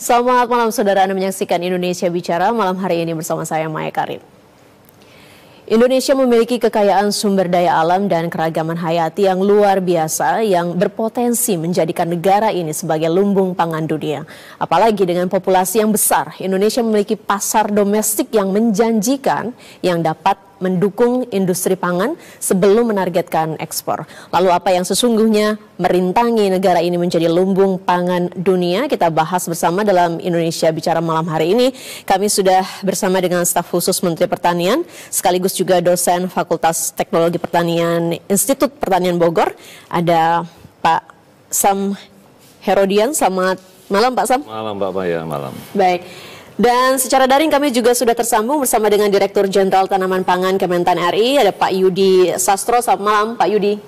Selamat malam saudara, Anda menyaksikan Indonesia Bicara malam hari ini bersama saya Maya Karim. Indonesia memiliki kekayaan sumber daya alam dan keragaman hayati yang luar biasa yang berpotensi menjadikan negara ini sebagai lumbung pangan dunia. Apalagi dengan populasi yang besar, Indonesia memiliki pasar domestik yang menjanjikan yang dapat mendukung industri pangan sebelum menargetkan ekspor. Lalu apa yang sesungguhnya merintangi negara ini menjadi lumbung pangan dunia? Kita bahas bersama dalam Indonesia Bicara malam hari ini. Kami sudah bersama dengan staf khusus Menteri Pertanian, sekaligus juga dosen Fakultas Teknologi Pertanian Institut Pertanian Bogor. Ada Pak Sam Herodian. Selamat malam Pak Sam. Malam Mbak Maya, malam. Baik. Dan secara daring kami juga sudah tersambung bersama dengan Direktur Jenderal Tanaman Pangan Kementan RI, ada Pak Yudi Sastro. Selamat malam Pak Yudi.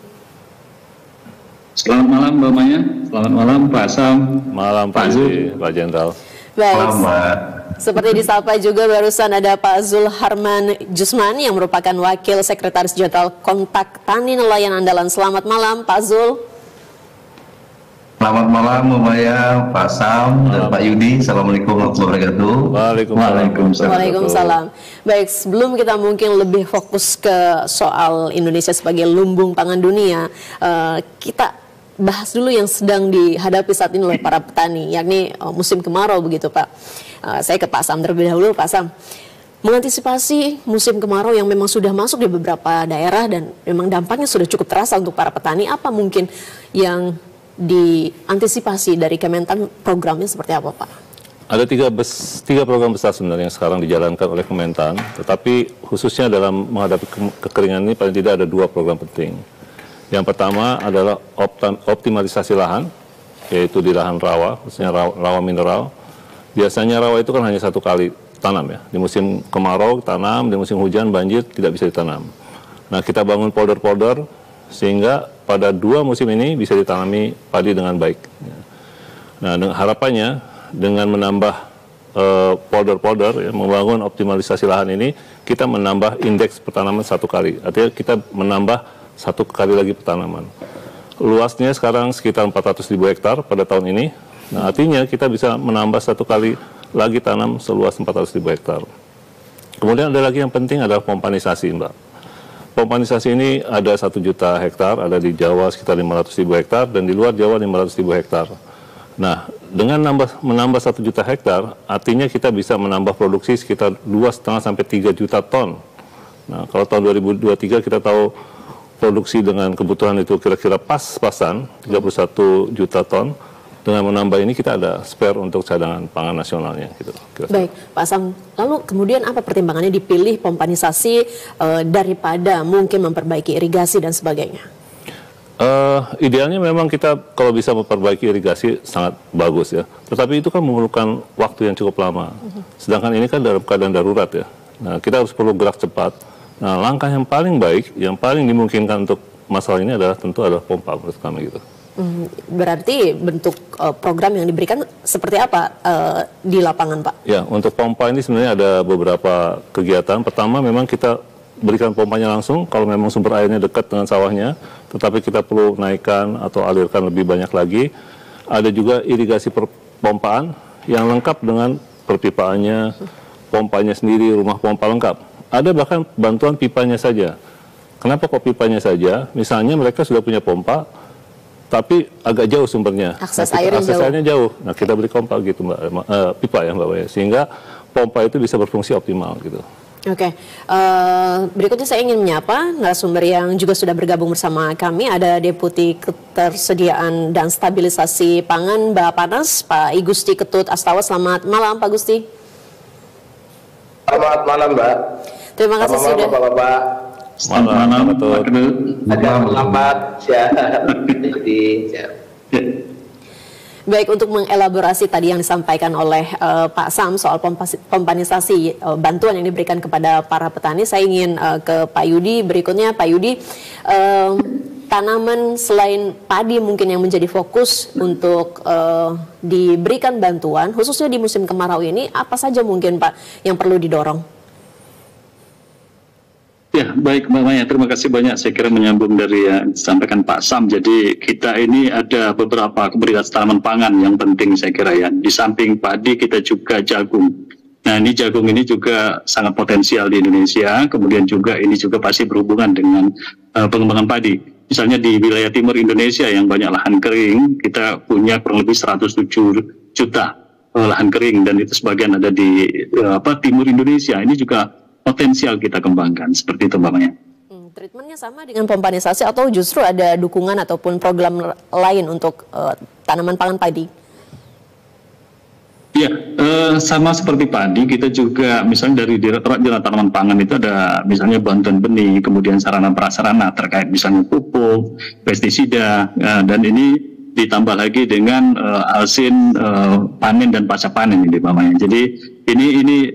Selamat malam Mbak Maya, selamat malam Pak Sam. Malam Pak Yudi, Pak Jenderal. Baik. Malam Mbak. Seperti disapa juga barusan ada Pak Zul Harman Jusman yang merupakan Wakil Sekretaris Jenderal Kontak Tani Nelayan Andalan. Selamat malam Pak Zul. Selamat malam Mbak Maya, Pak Sam, dan Pak Yudi. Assalamualaikum warahmatullahi wabarakatuh. Waalaikumsalam. Waalaikumsalam. Baik, sebelum kita mungkin lebih fokus ke soal Indonesia sebagai lumbung pangan dunia, kita bahas dulu yang sedang dihadapi saat ini oleh para petani, yakni musim kemarau begitu Pak. Saya ke Pak Sam terlebih dahulu. Pak Sam, mengantisipasi musim kemarau yang memang sudah masuk di beberapa daerah dan memang dampaknya sudah cukup terasa untuk para petani, apa mungkin yang diantisipasi dari Kementan, programnya seperti apa Pak? Ada tiga program besar sebenarnya yang sekarang dijalankan oleh Kementan, tetapi khususnya dalam menghadapi kekeringan ini paling tidak ada dua program penting. Yang pertama adalah optimalisasi lahan, yaitu di lahan rawa, khususnya rawa mineral. Biasanya rawa itu kan hanya satu kali tanam ya, di musim kemarau tanam, di musim hujan banjir tidak bisa ditanam. Nah, kita bangun polder-polder sehingga pada dua musim ini bisa ditanami padi dengan baik. Nah, harapannya dengan menambah polder-polder, ya, membangun optimalisasi lahan ini, kita menambah indeks pertanaman satu kali. Artinya kita menambah satu kali lagi pertanaman. Luasnya sekarang sekitar 400.000 hektar pada tahun ini. Nah, artinya kita bisa menambah satu kali lagi tanam seluas 400.000 hektar. Kemudian ada lagi yang penting adalah pompanisasi, Mbak. Pompanisasi ini ada 1 juta hektar, ada di Jawa sekitar 500.000 hektar, dan di luar Jawa 500.000 hektar. Nah, dengan menambah 1 juta hektar, artinya kita bisa menambah produksi sekitar 2,5 sampai 3 juta ton. Nah, kalau tahun 2023 kita tahu produksi dengan kebutuhan itu kira-kira pas-pasan, 31 juta ton. Dengan menambah ini kita ada spare untuk cadangan pangan nasionalnya. Gitu. Baik, Pak Sam. Lalu kemudian apa pertimbangannya dipilih pompanisasi daripada mungkin memperbaiki irigasi dan sebagainya? Idealnya memang kita kalau bisa memperbaiki irigasi sangat bagus ya. Tetapi itu kan memerlukan waktu yang cukup lama. Sedangkan ini kan dalam keadaan darurat ya. Nah, kita harus perlu gerak cepat. Nah, langkah yang paling baik, yang paling dimungkinkan untuk masalah ini adalah tentu adalah pompa menurut kami gitu. Berarti bentuk program yang diberikan seperti apa di lapangan Pak? Ya, untuk pompa ini sebenarnya ada beberapa kegiatan. Pertama memang kita berikan pompanya langsung kalau memang sumber airnya dekat dengan sawahnya, tetapi kita perlu naikkan atau alirkan lebih banyak lagi. Ada juga irigasi perpompaan yang lengkap dengan perpipaannya, pompanya sendiri, rumah pompa lengkap. Ada bahkan bantuan pipanya saja. Kenapa kok pipanya saja? Misalnya mereka sudah punya pompa, tapi agak jauh sumbernya. Akses airnya jauh. Nah, kita beri pompa gitu Mbak, pipa ya Mbak Maya, sehingga pompa itu bisa berfungsi optimal gitu. Oke, berikutnya saya ingin menyapa narasumber yang juga sudah bergabung bersama kami. Ada Deputi Ketersediaan dan Stabilisasi Pangan Bappenas, Pak Igusti Ketut Astawa. Selamat malam Pak Gusti. Selamat malam Mbak. Terima kasih sudah. Bapak-bapak. Malam, betul. Selamat siang. Baik, untuk mengelaborasi tadi yang disampaikan oleh Pak Sam soal pompanisasi bantuan yang diberikan kepada para petani, saya ingin ke Pak Yudi. Berikutnya Pak Yudi, tanaman selain padi mungkin yang menjadi fokus untuk diberikan bantuan, khususnya di musim kemarau ini, apa saja mungkin Pak yang perlu didorong? Ya, baik Mbak Maya, terima kasih banyak. Saya kira menyambung dari yang disampaikan Pak Sam. Jadi kita ini ada beberapa komoditas tanaman pangan yang penting saya kira ya. Di samping padi kita juga jagung. Nah ini jagung ini juga sangat potensial di Indonesia. Kemudian juga ini juga pasti berhubungan dengan pengembangan padi. Misalnya di wilayah timur Indonesia yang banyak lahan kering, kita punya kurang lebih 107 juta lahan kering dan itu sebagian ada di timur Indonesia. Ini juga potensial kita kembangkan, seperti itu Mbak Maya. Treatmentnya sama dengan pompanisasi atau justru ada dukungan ataupun program lain untuk tanaman pangan padi? Ya, sama seperti padi, kita juga misalnya dari Direktorat Jenderal Tanaman Pangan itu ada misalnya bantuan benih, kemudian sarana prasarana terkait misalnya pupuk, pestisida, dan ini ditambah lagi dengan alsin panen dan pasca panen ini Pak Maya. Jadi ini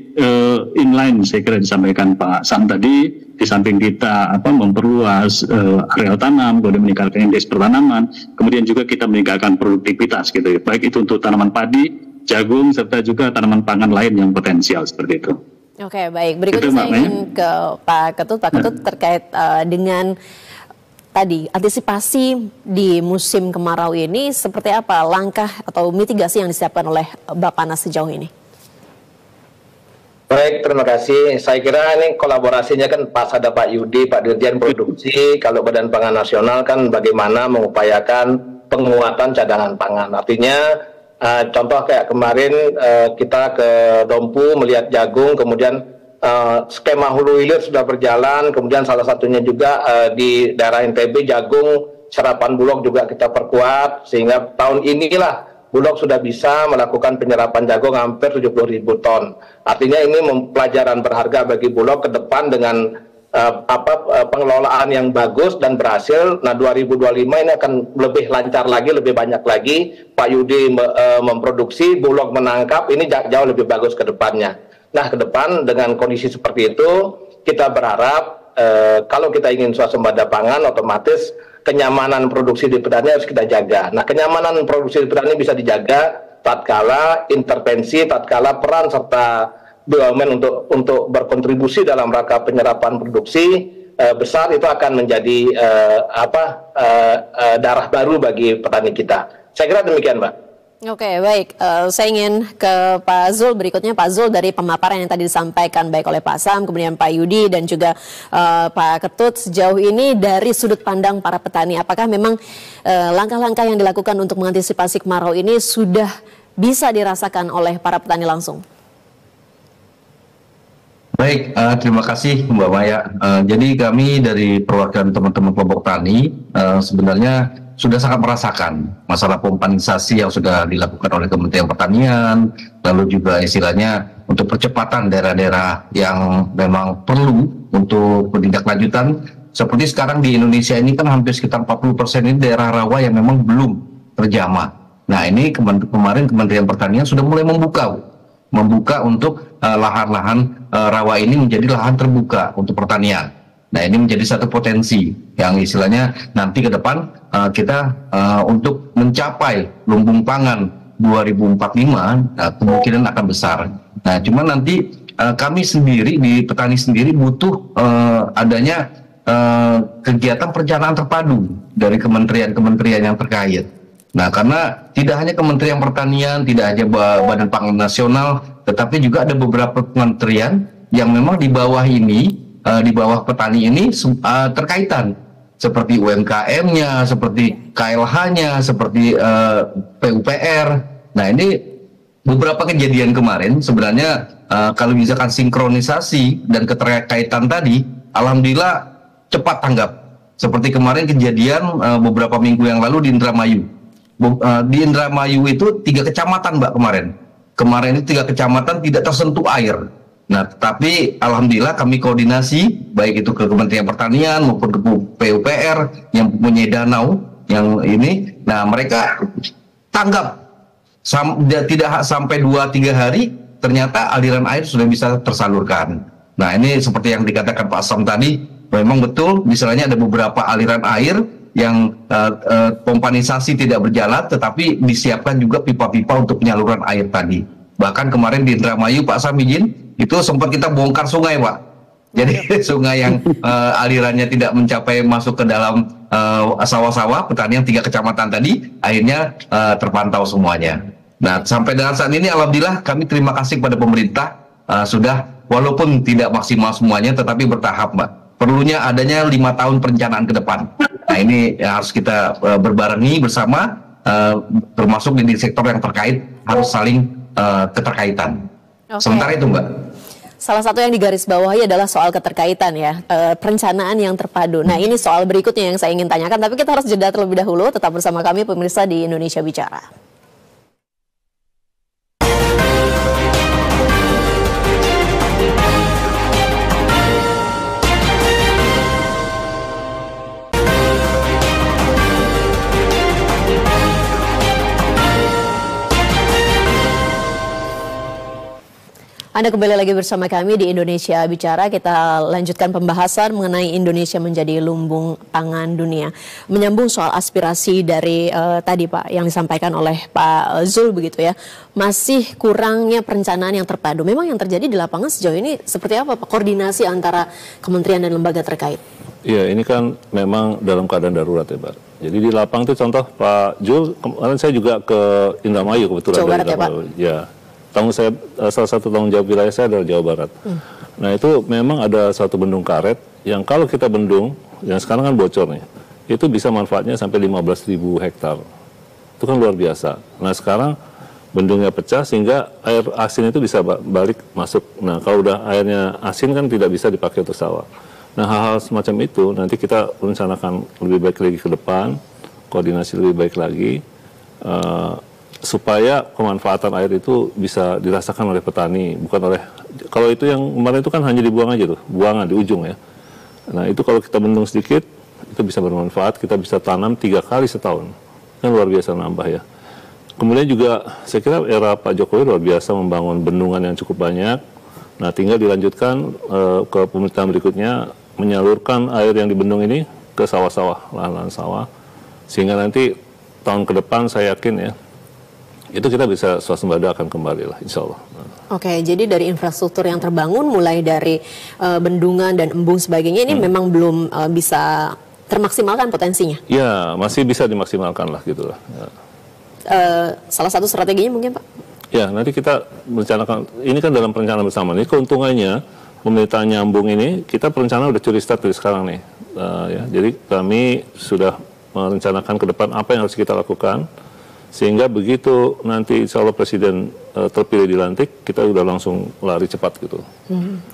inline saya kira disampaikan Pak Sam tadi, di samping kita memperluas areal tanam, kemudian meningkatkan indeks pertanaman, kemudian juga kita meningkatkan produktivitas gitu ya, baik itu untuk tanaman padi, jagung, serta juga tanaman pangan lain yang potensial seperti itu. Oke, baik. Berikutnya saya ingin ke Pak Ketut. Pak Ketut terkait dengan tadi antisipasi di musim kemarau ini seperti apa langkah atau mitigasi yang disiapkan oleh Bappenas sejauh ini? Baik, terima kasih. Saya kira ini kolaborasinya kan pas ada Pak Yudi, Pak Dirjen Produksi, kalau Badan Pangan Nasional kan bagaimana mengupayakan penguatan cadangan pangan. Artinya contoh kayak kemarin kita ke Dompu melihat jagung, kemudian skema hulu hilir sudah berjalan, kemudian salah satunya juga di daerah NTB jagung serapan Bulog juga kita perkuat, sehingga tahun inilah Bulog sudah bisa melakukan penyerapan jagung hampir 70.000 ton. Artinya ini pelajaran berharga bagi Bulog ke depan dengan pengelolaan yang bagus dan berhasil. Nah 2025 ini akan lebih lancar lagi, lebih banyak lagi. Pak Yudi memproduksi, Bulog menangkap, ini jauh lebih bagus ke depannya. Nah ke depan dengan kondisi seperti itu kita berharap kalau kita ingin swasembada pangan otomatis kenyamanan produksi di petani harus kita jaga. Nah kenyamanan produksi di petani bisa dijaga tatkala intervensi, tatkala peran serta BUMN untuk berkontribusi dalam rangka penyerapan produksi besar itu akan menjadi darah baru bagi petani kita. Saya kira demikian Mbak. Oke, baik. Saya ingin ke Pak Zul berikutnya. Pak Zul, dari pemaparan yang tadi disampaikan baik oleh Pak Sam, kemudian Pak Yudi dan juga Pak Ketut, sejauh ini dari sudut pandang para petani, apakah memang langkah-langkah yang dilakukan untuk mengantisipasi kemarau ini sudah bisa dirasakan oleh para petani langsung? Baik, terima kasih Mbak Maya. Jadi kami dari perwakilan teman-teman kelompok tani sebenarnya sudah sangat merasakan masalah pompanisasi yang sudah dilakukan oleh Kementerian Pertanian, lalu juga istilahnya untuk percepatan daerah-daerah yang memang perlu untuk penindaklanjutan. Seperti sekarang di Indonesia ini kan hampir sekitar 40% ini daerah rawa yang memang belum terjamah. Nah ini kemarin Kementerian Pertanian sudah mulai membuka untuk lahan-lahan rawa ini menjadi lahan terbuka untuk pertanian. Nah ini menjadi satu potensi yang istilahnya nanti ke depan kita untuk mencapai lumbung pangan 2045 kemungkinan akan besar. Nah cuman nanti kami sendiri di petani sendiri butuh adanya kegiatan perencanaan terpadu dari kementerian-kementerian yang terkait. Nah karena tidak hanya Kementerian Pertanian, tidak hanya Badan Pangan Nasional, tetapi juga ada beberapa kementerian yang memang di bawah ini, di bawah petani ini terkaitan, seperti UMKM-nya, seperti KLH-nya, seperti PUPR. Nah ini beberapa kejadian kemarin sebenarnya kalau misalkan sinkronisasi dan keterkaitan tadi, alhamdulillah cepat tanggap. Seperti kemarin kejadian beberapa minggu yang lalu di Indramayu. Di Indramayu itu 3 kecamatan Mbak kemarin. Kemarin itu 3 kecamatan tidak tersentuh air. Nah, tetapi alhamdulillah kami koordinasi baik itu ke Kementerian Pertanian maupun ke PUPR yang mempunyai danau yang ini. Nah, mereka tanggap tidak sampai 2-3 hari ternyata aliran air sudah bisa tersalurkan. Nah, ini seperti yang dikatakan Pak Sam tadi, memang betul misalnya ada beberapa aliran air yang pompanisasi tidak berjalan tetapi disiapkan juga pipa-pipa untuk penyaluran air tadi. Bahkan kemarin di Indramayu Pak Sam izin itu sempat kita bongkar sungai Pak. Jadi sungai yang alirannya tidak mencapai masuk ke dalam sawah-sawah petani yang 3 kecamatan tadi akhirnya terpantau semuanya. Nah, sampai dengan saat ini alhamdulillah kami terima kasih kepada pemerintah sudah walaupun tidak maksimal semuanya tetapi bertahap, Mbak. Perlunya adanya 5 tahun perencanaan ke depan. Nah, ini harus kita berbarengi bersama termasuk di sektor yang terkait harus saling keterkaitan. Sementara itu, Mbak. Salah satu yang digarisbawahi adalah soal keterkaitan ya, perencanaan yang terpadu. Nah, ini soal berikutnya yang saya ingin tanyakan, tapi kita harus jeda terlebih dahulu. Tetap bersama kami pemirsa di Indonesia Bicara. Anda kembali lagi bersama kami di Indonesia Bicara. Kita lanjutkan pembahasan mengenai Indonesia menjadi lumbung pangan dunia. Menyambung soal aspirasi dari tadi Pak yang disampaikan oleh Pak Zul begitu ya. Masih kurangnya perencanaan yang terpadu. Memang yang terjadi di lapangan sejauh ini seperti apa Pak? Koordinasi antara kementerian dan lembaga terkait. Iya, ini kan memang dalam keadaan darurat ya Pak. Jadi di lapangan itu contoh Pak Zul, kemarin saya juga ke Indramayu kebetulan. Jawa Barat ya Pak? Ya. Salah satu tanggung jawab wilayah saya adalah Jawa Barat. Nah itu memang ada satu bendung karet yang kalau kita bendung, yang sekarang kan bocor nih, itu bisa manfaatnya sampai 15.000 hektar. Itu kan luar biasa. Nah sekarang bendungnya pecah sehingga air asin itu bisa balik masuk. Nah kalau udah airnya asin kan tidak bisa dipakai untuk sawah. Nah hal-hal semacam itu nanti kita rencanakan lebih baik lagi ke depan, koordinasi lebih baik lagi. Supaya pemanfaatan air itu bisa dirasakan oleh petani, bukan oleh, kalau itu yang kemarin itu kan hanya dibuang aja tuh, buangan di ujung ya. Nah itu kalau kita bendung sedikit, itu bisa bermanfaat, kita bisa tanam 3 kali setahun, kan luar biasa nambah ya. Kemudian juga saya kira era Pak Jokowi luar biasa membangun bendungan yang cukup banyak, nah tinggal dilanjutkan ke pemerintahan berikutnya, menyalurkan air yang di bendung ini ke sawah-sawah, lahan-lahan sawah, sehingga nanti tahun ke depan saya yakin ya, itu kita bisa swasembada akan kembali lah insya Allah. Oke, jadi dari infrastruktur yang terbangun mulai dari bendungan dan embung sebagainya ini memang belum bisa termaksimalkan potensinya? Ya, masih bisa dimaksimalkan lah gitu lah. Ya. Salah satu strateginya mungkin Pak? Ya, nanti kita merencanakan, ini kan dalam perencanaan bersama. Ini keuntungannya pemerintahan nyambung ini, kita perencanaan udah curi start dari sekarang nih. Ya, jadi kami sudah merencanakan ke depan apa yang harus kita lakukan, sehingga begitu nanti insya Allah Presiden terpilih dilantik, kita udah langsung lari cepat gitu.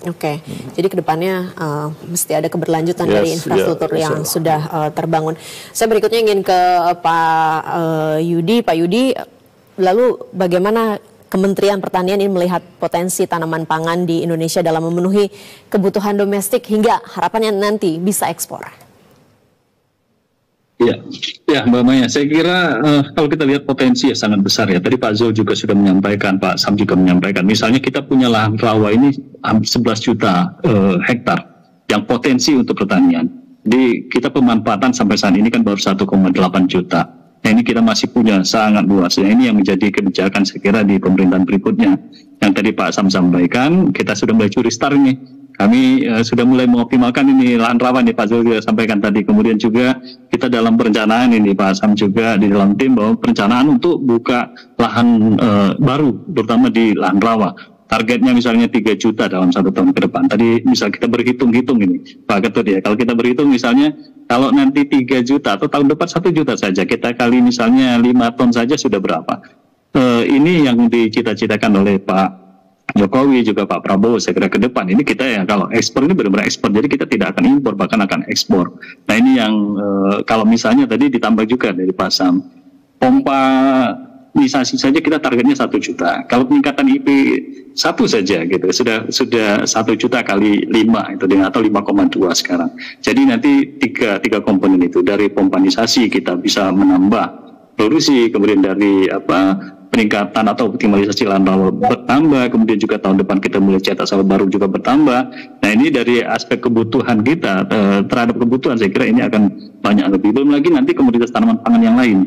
Oke. Jadi kedepannya mesti ada keberlanjutan dari infrastruktur yang sudah terbangun. Saya berikutnya ingin ke Pak Yudi. Pak Yudi, lalu bagaimana Kementerian Pertanian ini melihat potensi tanaman pangan di Indonesia dalam memenuhi kebutuhan domestik hingga harapannya nanti bisa ekspor? Ya Mbak Maya, saya kira kalau kita lihat potensi ya sangat besar ya. Tadi Pak Zul juga sudah menyampaikan, Pak Sam juga menyampaikan. Misalnya kita punya lahan rawa ini 11 juta hektar yang potensi untuk pertanian. Jadi kita pemanfaatan sampai saat ini kan baru 1,8 juta. Nah ini kita masih punya sangat luas. Nah, ini yang menjadi kebijakan saya kira di pemerintahan berikutnya. Yang tadi Pak Sam sampaikan, kita sudah mulai curi start nih. Kami sudah mulai mengoptimalkan ini lahan rawa nih Pak Zul juga sampaikan tadi. Kemudian juga kita dalam perencanaan ini Pak Sam juga di dalam tim bahwa perencanaan untuk buka lahan baru terutama di lahan rawa. Targetnya misalnya 3 juta dalam 1 tahun ke depan. Tadi misal kita berhitung-hitung ini Pak Ketut ya. Kalau kita berhitung misalnya kalau nanti 3 juta atau tahun depan 1 juta saja. Kita kali misalnya 5 ton saja sudah berapa. Ini yang dicita-citakan oleh Pak Jokowi juga Pak Prabowo saya kira ke depan ini kita ya kalau ekspor ini benar-benar ekspor, jadi kita tidak akan impor bahkan akan ekspor. Nah ini yang kalau misalnya tadi ditambah juga dari Pak Sam, pompanisasi saja kita targetnya 1 juta. Kalau peningkatan IP 1 saja gitu sudah 1 juta kali 5 itu atau 5,2 sekarang. Jadi nanti tiga komponen itu dari pompanisasi kita bisa menambah produksi, kemudian dari peningkatan atau optimalisasi lahan rawa bertambah, kemudian juga tahun depan kita mulai cetak sawah baru juga bertambah. Nah ini dari aspek kebutuhan kita terhadap kebutuhan saya kira ini akan banyak lebih. Belum lagi nanti komoditas tanaman pangan yang lain.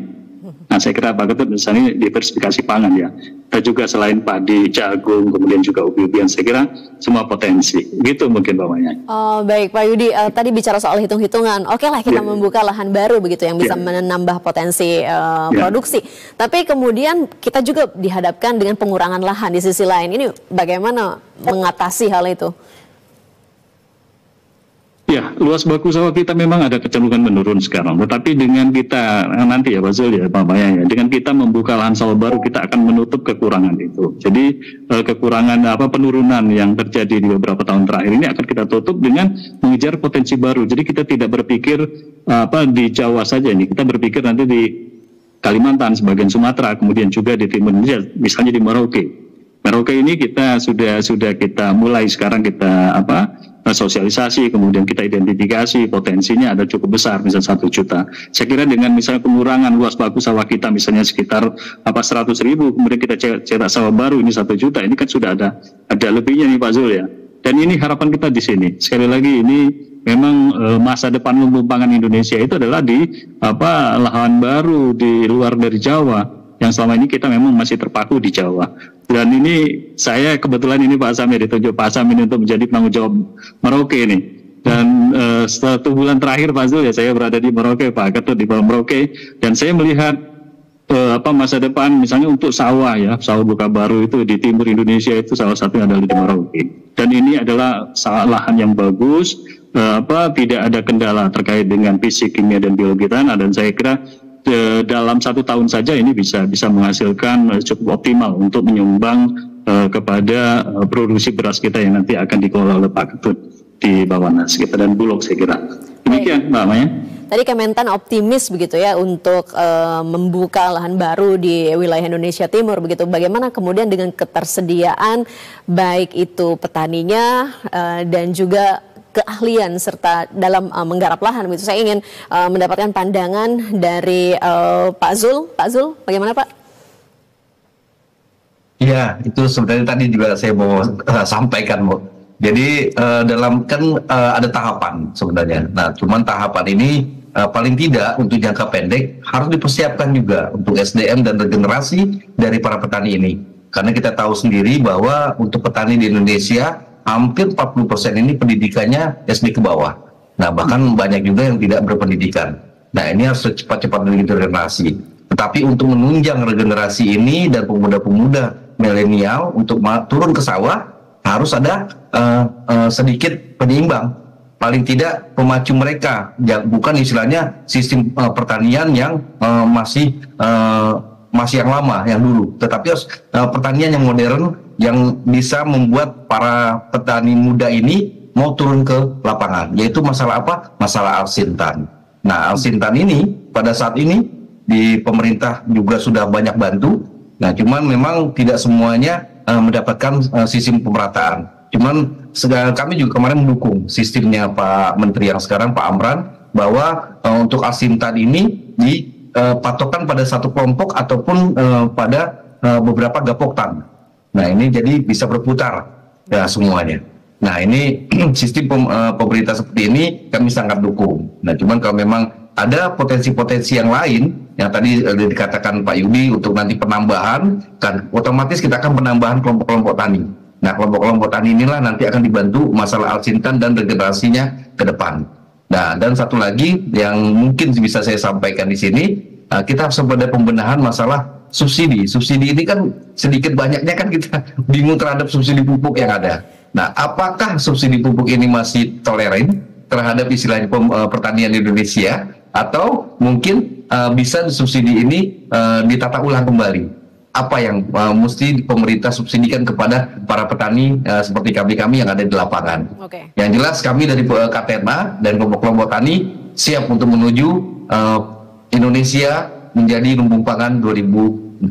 Nah saya kira Pak Ketut misalnya diversifikasi pangan ya. Kita juga selain padi, jagung, kemudian juga ubi-ubian, saya kira semua potensi. Gitu mungkin bawahnya. Oh, baik Pak Yudi, tadi bicara soal hitung-hitungan. Oke lah kita membuka lahan baru begitu yang bisa menambah potensi produksi. Tapi kemudian kita juga dihadapkan dengan pengurangan lahan di sisi lain. Ini bagaimana mengatasi hal itu? Ya, luas baku sawah kita memang ada kecenderungan menurun sekarang. Tetapi dengan kita nanti ya Pak Zul ya Pak Maya ya, dengan kita membuka lahan sawah baru kita akan menutup kekurangan itu. Jadi kekurangan penurunan yang terjadi di beberapa tahun terakhir ini akan kita tutup dengan mengejar potensi baru. Jadi kita tidak berpikir di Jawa saja ini, kita berpikir nanti di Kalimantan, sebagian Sumatera, kemudian juga di timur Indonesia, misalnya di Merauke. Merauke ini kita sudah kita mulai sekarang kita sosialisasi, kemudian kita identifikasi potensinya ada cukup besar, misalnya 1 juta. Saya kira dengan misalnya pengurangan luas baku sawah kita misalnya sekitar 100.000, kemudian kita cetak sawah baru ini 1 juta, ini kan sudah ada lebihnya nih Pak Zul ya. Dan ini harapan kita di sini. Sekali lagi ini memang masa depan lumbung pangan Indonesia itu adalah di lahan baru di luar dari Jawa. Yang selama ini kita memang masih terpaku di Jawa. Dan ini saya kebetulan ini Pak Sam ya, ditunjuk Pak Sam ini untuk menjadi penanggung jawab Merauke ini. Dan setelah 1 bulan terakhir Pak Zul ya, saya berada di Merauke, Pak Ketut di Merauke, dan saya melihat masa depan misalnya untuk sawah ya, sawah buka baru itu di timur Indonesia itu salah satunya adalah di Merauke. Dan ini adalah lahan yang bagus, tidak ada kendala terkait dengan fisik, kimia dan biologi tanah, dan saya kira dalam 1 tahun saja ini bisa menghasilkan cukup optimal untuk menyumbang kepada produksi beras kita yang nanti akan dikelola oleh Pak Ketut di Bawanas kita dan Bulog saya kira. Demikian Mbak Maya. Tadi Kementan optimis begitu ya untuk membuka lahan baru di wilayah Indonesia Timur begitu. Bagaimana kemudian dengan ketersediaan baik itu petaninya dan juga keahlian serta dalam menggarap lahan begitu. Saya ingin mendapatkan pandangan dari Pak Zul. Pak Zul, bagaimana Pak? Iya, itu sebenarnya tadi juga saya mau sampaikan, Bu. Jadi dalam kan ada tahapan sebenarnya. Nah, cuman tahapan ini paling tidak untuk jangka pendek harus dipersiapkan juga untuk SDM dan regenerasi dari para petani ini. Karena kita tahu sendiri bahwa untuk petani di Indonesia hampir 40% ini pendidikannya SD ke bawah. Nah, bahkan banyak juga yang tidak berpendidikan. Nah, ini harus cepat-cepat regenerasi. Tetapi untuk menunjang regenerasi ini dan pemuda-pemuda milenial untuk turun ke sawah, harus ada sedikit penyeimbang. Paling tidak pemacu mereka, bukan istilahnya sistem pertanian yang masih yang lama, yang dulu. Tetapi harus pertanian yang modern, yang bisa membuat para petani muda ini mau turun ke lapangan, yaitu masalah apa? Masalah alsintan. Nah, alsintan ini pada saat ini di pemerintah juga sudah banyak bantu. Nah, cuman memang tidak semuanya mendapatkan sistem pemerataan. Cuman kami juga kemarin mendukung sistemnya Pak Menteri yang sekarang, Pak Amran, bahwa untuk alsintan ini dipatokan pada satu kelompok ataupun pada beberapa gapoktan. Nah, ini jadi bisa berputar ya semuanya. Nah, ini sistem pemerintah seperti ini kami sangat dukung. Nah, cuman kalau memang ada potensi-potensi yang lain yang tadi dikatakan Pak Yudi untuk nanti penambahan, kan otomatis kita akan penambahan kelompok-kelompok tani. Nah, kelompok-kelompok tani inilah nanti akan dibantu masalah alsintan dan regenerasinya ke depan. Nah, dan satu lagi yang mungkin bisa saya sampaikan di sini, kita harus pada pembenahan masalah subsidi. Subsidi ini kan sedikit banyaknya kan kita bingung terhadap subsidi pupuk yang ada. Nah, apakah subsidi pupuk ini masih toleran terhadap istilahnya pertanian Indonesia, atau mungkin bisa subsidi ini ditata ulang kembali? Apa yang mesti pemerintah subsidikan kepada para petani seperti kami yang ada di lapangan? Okay. Yang jelas kami dari KTNA dan kelompok-kelompok tani siap untuk menuju Indonesia menjadi lumbung pangan 2045.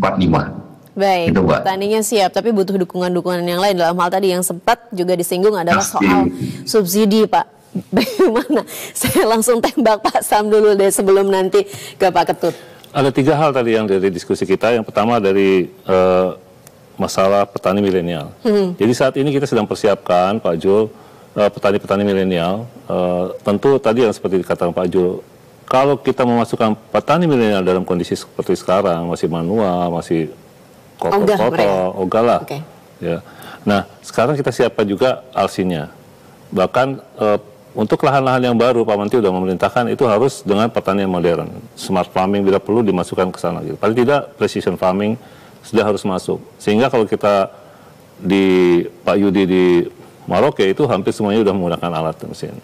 Baik, gitu, petaninya siap, tapi butuh dukungan-dukungan yang lain. Dalam hal tadi yang sempat juga disinggung adalah soal subsidi, Pak. Bagaimana? Saya langsung tembak Pak Sam dulu deh sebelum nanti ke Pak Ketut. Ada 3 hal tadi yang dari diskusi kita. Yang pertama dari masalah petani milenial. Jadi saat ini kita sedang persiapkan, Pak Jul, petani-petani milenial. Tentu tadi yang seperti dikatakan Pak Jul, kalau kita memasukkan petani milenial dalam kondisi seperti sekarang, masih manual, masih kotor, ogah lah. Ya. Nah, sekarang kita siapkan juga alsinnya. Bahkan untuk lahan-lahan yang baru, Pak Menteri sudah memerintahkan itu harus dengan pertanian modern. Smart farming bila perlu dimasukkan ke sana. Gitu. Paling tidak precision farming sudah harus masuk. Sehingga kalau kita di Pak Yudi di Maroke itu hampir semuanya sudah menggunakan alat mesin.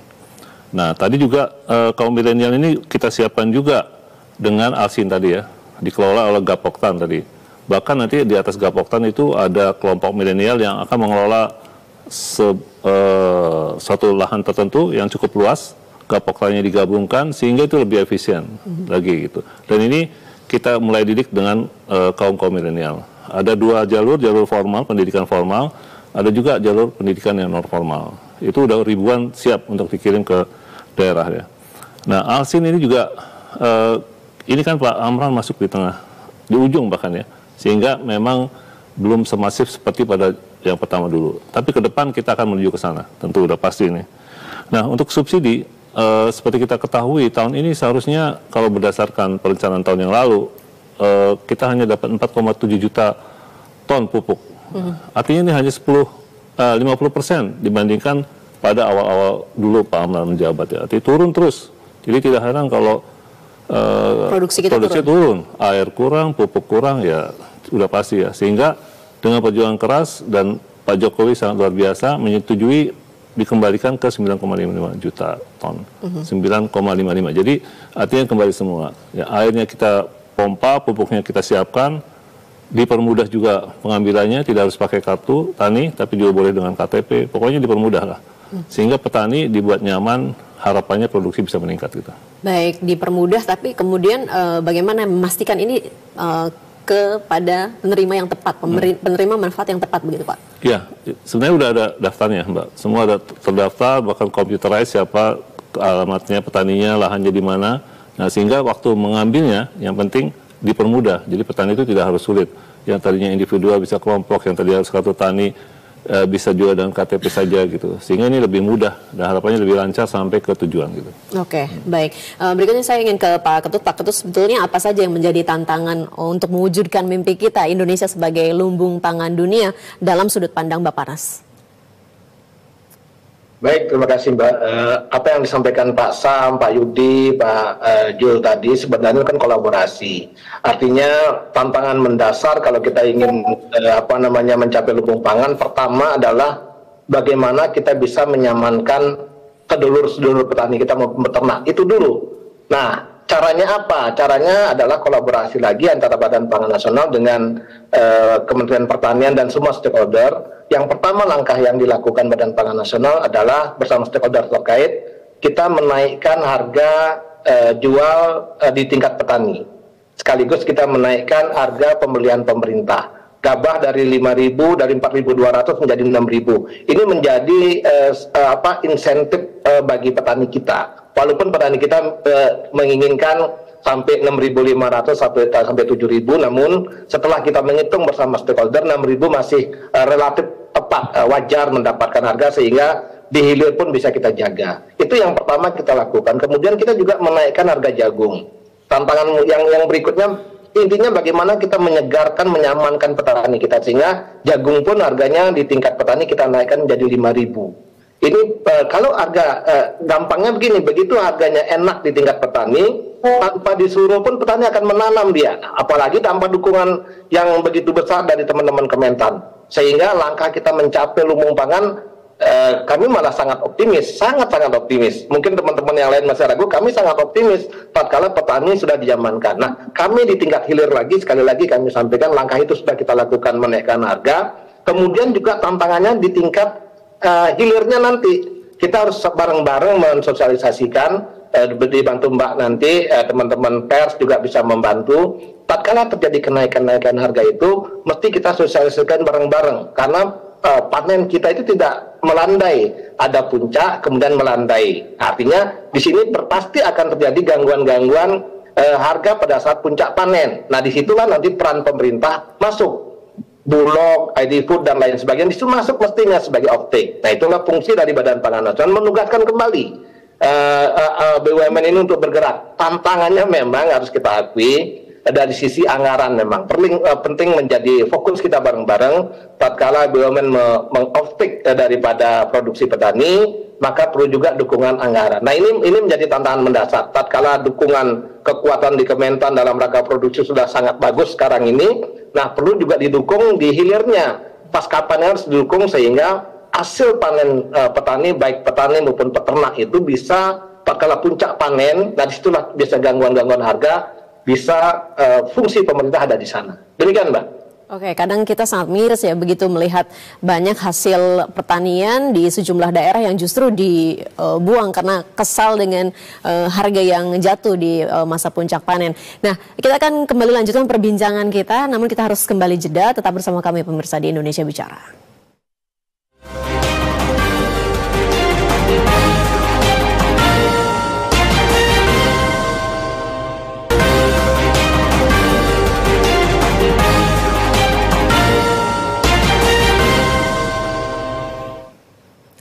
Nah, tadi juga kaum milenial ini kita siapkan juga dengan alsin tadi ya, dikelola oleh Gapoktan tadi. Bahkan nanti di atas Gapoktan itu ada kelompok milenial yang akan mengelola suatu lahan tertentu yang cukup luas, Gapoktannya digabungkan sehingga itu lebih efisien lagi gitu. Dan ini kita mulai didik dengan kaum milenial. Ada dua jalur formal, pendidikan formal, ada juga jalur pendidikan yang non formal. Itu udah ribuan siap untuk dikirim ke daerah ya. Nah, alsin ini juga ini kan Pak Amran masuk di tengah, di ujung bahkan ya, sehingga memang belum semasif seperti pada yang pertama dulu. Tapi ke depan kita akan menuju ke sana, tentu udah pasti ini. Nah, untuk subsidi seperti kita ketahui tahun ini seharusnya kalau berdasarkan perencanaan tahun yang lalu kita hanya dapat 4,7 juta ton pupuk. Artinya ini hanya 50% dibandingkan pada awal-awal dulu Pak Amran menjabat ya. Artinya turun terus. Jadi tidak heran kalau produksi turun. Air kurang, pupuk kurang ya sudah pasti ya. Sehingga dengan perjuangan keras dan Pak Jokowi sangat luar biasa menyetujui dikembalikan ke 9,55 juta ton. 9,55. Jadi artinya kembali semua. Ya, airnya kita pompa, pupuknya kita siapkan, dipermudah juga pengambilannya, tidak harus pakai kartu tani, tapi juga boleh dengan KTP. Pokoknya dipermudah lah. Sehingga petani dibuat nyaman, harapannya produksi bisa meningkat gitu. Baik, dipermudah, tapi kemudian bagaimana memastikan ini kepada penerima yang tepat, penerima manfaat yang tepat begitu Pak? Ya, sebenarnya udah ada daftarnya Mbak. Semua ada terdaftar, bahkan computerized siapa alamatnya, petaninya, lahannya di mana. Nah, sehingga waktu mengambilnya yang penting dipermudah. Jadi petani itu tidak harus sulit. Yang tadinya individual bisa kelompok, yang tadi harus kartu tani bisa juga dengan KTP saja gitu. Sehingga ini lebih mudah dan harapannya lebih lancar sampai ke tujuan gitu. Oke, baik. Berikutnya saya ingin ke Pak Ketut. Pak Ketut, sebetulnya apa saja yang menjadi tantangan untuk mewujudkan mimpi kita Indonesia sebagai lumbung pangan dunia dalam sudut pandang Bapak Nas? Baik, terima kasih Mbak. Apa yang disampaikan Pak Sam, Pak Yudi, Pak Jul tadi sebenarnya kan kolaborasi. Artinya tantangan mendasar kalau kita ingin mencapai lumbung pangan, pertama adalah bagaimana kita bisa menyamankan sedulur-sedulur petani kita mau beternak. Itu dulu. Nah, caranya apa? Caranya adalah kolaborasi lagi antara Badan Pangan Nasional dengan Kementerian Pertanian dan semua stakeholder. Yang pertama langkah yang dilakukan Badan Pangan Nasional adalah bersama stakeholder terkait, kita menaikkan harga jual di tingkat petani. Sekaligus kita menaikkan harga pembelian pemerintah. Gabah dari 5.000, dari 4.200 menjadi 6.000. Ini menjadi insentif bagi petani kita. Walaupun petani kita menginginkan sampai 6.500 sampai 7.000, namun setelah kita menghitung bersama stakeholder 6.000 masih relatif tepat, wajar mendapatkan harga sehingga di hilir pun bisa kita jaga. Itu yang pertama kita lakukan. Kemudian kita juga menaikkan harga jagung. Tantangan yang berikutnya intinya bagaimana kita menyegarkan, menyamankan petani kita sehingga jagung pun harganya di tingkat petani kita naikkan menjadi 5.000. Ini kalau harga gampangnya begini, begitu harganya enak di tingkat petani, tanpa disuruh pun petani akan menanam dia. Apalagi tanpa dukungan yang begitu besar dari teman-teman Kementan. Sehingga langkah kita mencapai lumbung pangan, kami malah sangat optimis, sangat-sangat optimis. Mungkin teman-teman yang lain masih ragu, kami sangat optimis tatkala petani sudah diamankan. Nah, kami di tingkat hilir lagi, sekali lagi kami sampaikan langkah itu sudah kita lakukan menaikkan harga. Kemudian juga tantangannya di tingkat hilirnya nanti. Kita harus bareng-bareng mensosialisasikan, dibantu Mbak nanti, teman-teman pers juga bisa membantu. Tatkala terjadi kenaikan harga itu, mesti kita sosialisasikan bareng-bareng. Karena panen kita itu tidak melandai, ada puncak kemudian melandai. Artinya di sini pasti akan terjadi gangguan-gangguan harga pada saat puncak panen. Nah, disitulah nanti peran pemerintah masuk. Bulog, ID Food dan lain sebagainya itu masuk mestinya sebagai offtake. Nah, itulah fungsi dari Badan Pangan Nasional menugaskan kembali BUMN ini untuk bergerak. Tantangannya memang harus kita akui, dari sisi anggaran memang penting menjadi fokus kita bareng-bareng. Tatkala BUMN meng-off-take daripada produksi petani, maka perlu juga dukungan anggaran. Nah, ini menjadi tantangan mendasar. Tatkala dukungan kekuatan di Kementan dalam rangka produksi sudah sangat bagus sekarang ini, nah perlu juga didukung di hilirnya. Pasca panen harus didukung sehingga hasil panen petani, baik petani maupun peternak itu bisa tatkala puncak panen, nah disitulah bisa gangguan-gangguan harga, bisa fungsi pemerintah ada di sana. Demikian, Mbak. Oke, kadang kita sangat miris ya begitu melihat banyak hasil pertanian di sejumlah daerah yang justru dibuang karena kesal dengan harga yang jatuh di masa puncak panen. Nah, kita akan kembali lanjutkan perbincangan kita, namun kita harus kembali jeda. Tetap bersama kami pemirsa di Indonesia Bicara.